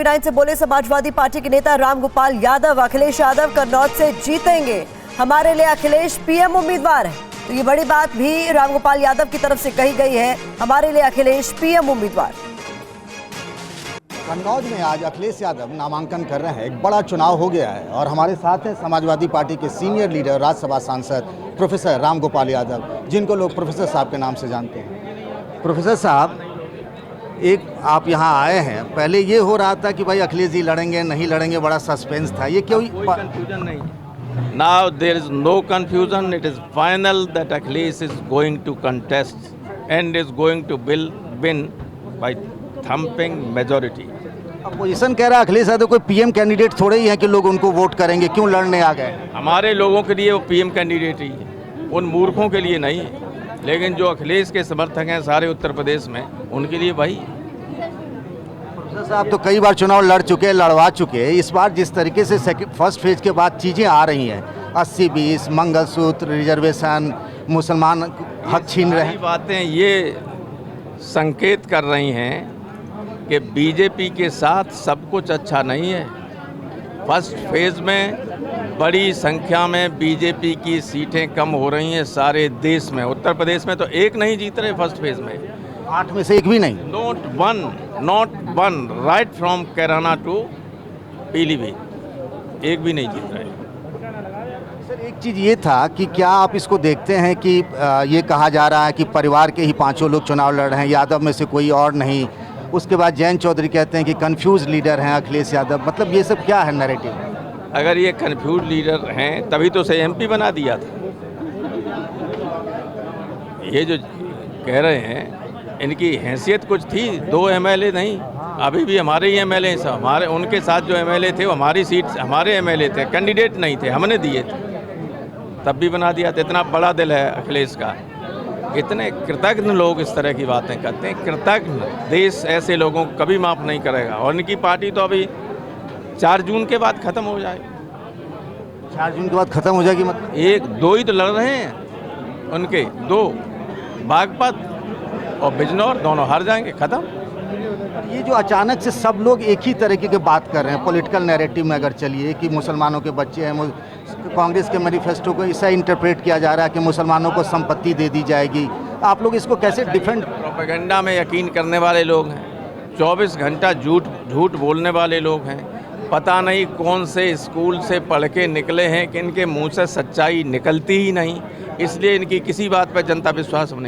TV9 से बोले Samajwadi party के नेता रामगोपाल यादव। अखिलेश यादव कन्नौज से जीतेंगे, हमारे लिए अखिलेश पीएम उम्मीदवार है। तो ये बड़ी बात भी रामगोपाल यादव की तरफ से कही गई है, हमारे लिए अखिलेश पीएम उम्मीदवार। कन्नौज में आज अखिलेश यादव नामांकन कर रहे हैं। एक बड़ा चुनाव हो गया है और हमारे साथ हैं समाजवादी पार्टी के सीनियर लीडर राज्यसभा सांसद प्रोफेसर रामगोपाल यादव, जिनको लोग प्रोफेसर साहब के नाम से जानते हैं। प्रोफेसर साहब, एक आप यहाँ आए हैं, पहले ये हो रहा था कि भाई अखिलेश जी लड़ेंगे नहीं लड़ेंगे, बड़ा सस्पेंस था, ये क्यों? कोई कंफ्यूजन नहीं। Now there is no confusion. It is final that Akhilesh is going to contest and is going to win by thumping majority. Opposition कह रहा है अखिलेश यादव कोई पीएम कैंडिडेट थोड़े ही है कि लोग उनको वोट करेंगे, क्यों लड़ने आ गए? हमारे लोगों के लिए वो पीएम कैंडिडेट ही है, उन मूर्खों के लिए नहीं। लेकिन जो अखिलेश के समर्थक हैं सारे उत्तर प्रदेश में, उनके लिए वही। प्रोफेसर साहब तो कई बार चुनाव लड़ चुके, लड़वा चुके, इस बार जिस तरीके से फर्स्ट फेज के बाद चीज़ें आ रही हैं, 80-20 मंगलसूत्र, रिजर्वेशन, मुसलमान हक छीन रहे हैं, बातें ये संकेत कर रही हैं कि बीजेपी के साथ सब कुछ अच्छा नहीं है। फर्स्ट फेज में बड़ी संख्या में बीजेपी की सीटें कम हो रही हैं सारे देश में। उत्तर प्रदेश में तो एक नहीं जीत रहे फर्स्ट फेज में, 8 में से एक भी नहीं। Not one right from Kairana to Pilibhit, एक भी नहीं जीत रहे। सर, एक चीज़ ये था कि क्या आप इसको देखते हैं कि ये कहा जा रहा है कि परिवार के ही 5 लोग चुनाव लड़ रहे हैं, यादव में से कोई और नहीं। उसके बाद जयंत चौधरी कहते हैं कि कंफ्यूज लीडर हैं अखिलेश यादव। मतलब ये सब क्या है नैरेटिव? अगर ये कंफ्यूज लीडर हैं तभी तो से एमपी बना दिया था। ये जो कह रहे हैं इनकी हैसियत कुछ थी, 2 एमएलए नहीं, अभी भी हमारे ही एमएलए हैं सब। हमारे उनके साथ जो एमएलए थे वो हमारी सीट, हमारे एमएलए थे, कैंडिडेट नहीं थे, हमने दिए थे, तब भी बना दिया था। इतना बड़ा दिल है अखिलेश का। इतने कृतज्ञ लोग इस तरह की बातें करते हैं। कृतज्ञ देश ऐसे लोगों को कभी माफ़ नहीं करेगा। और इनकी पार्टी तो अभी 4 जून के बाद ख़त्म हो जाए। 4 जून के बाद ख़त्म हो जाएगी? मतलब 1-2 ही तो लड़ रहे हैं उनके, 2 बागपत और बिजनौर, दोनों हार जाएंगे, ख़त्म। ये जो अचानक से सब लोग एक ही तरीके की बात कर रहे हैं, पॉलिटिकल नैरेटिव में अगर चलिए कि मुसलमानों के बच्चे हैं, कांग्रेस के मैनिफेस्टो को ऐसा इंटरप्रेट किया जा रहा है कि मुसलमानों को संपत्ति दे दी जाएगी। आप लोग इसको कैसे डिफेंड? प्रोपेगेंडा में यकीन करने वाले लोग हैं, 24 घंटा झूठ बोलने वाले लोग हैं। पता नहीं कौन से स्कूल से पढ़ के निकले हैं कि इनके मुंह से सच्चाई निकलती ही नहीं, इसलिए इनकी किसी बात पर जनता विश्वास नहीं।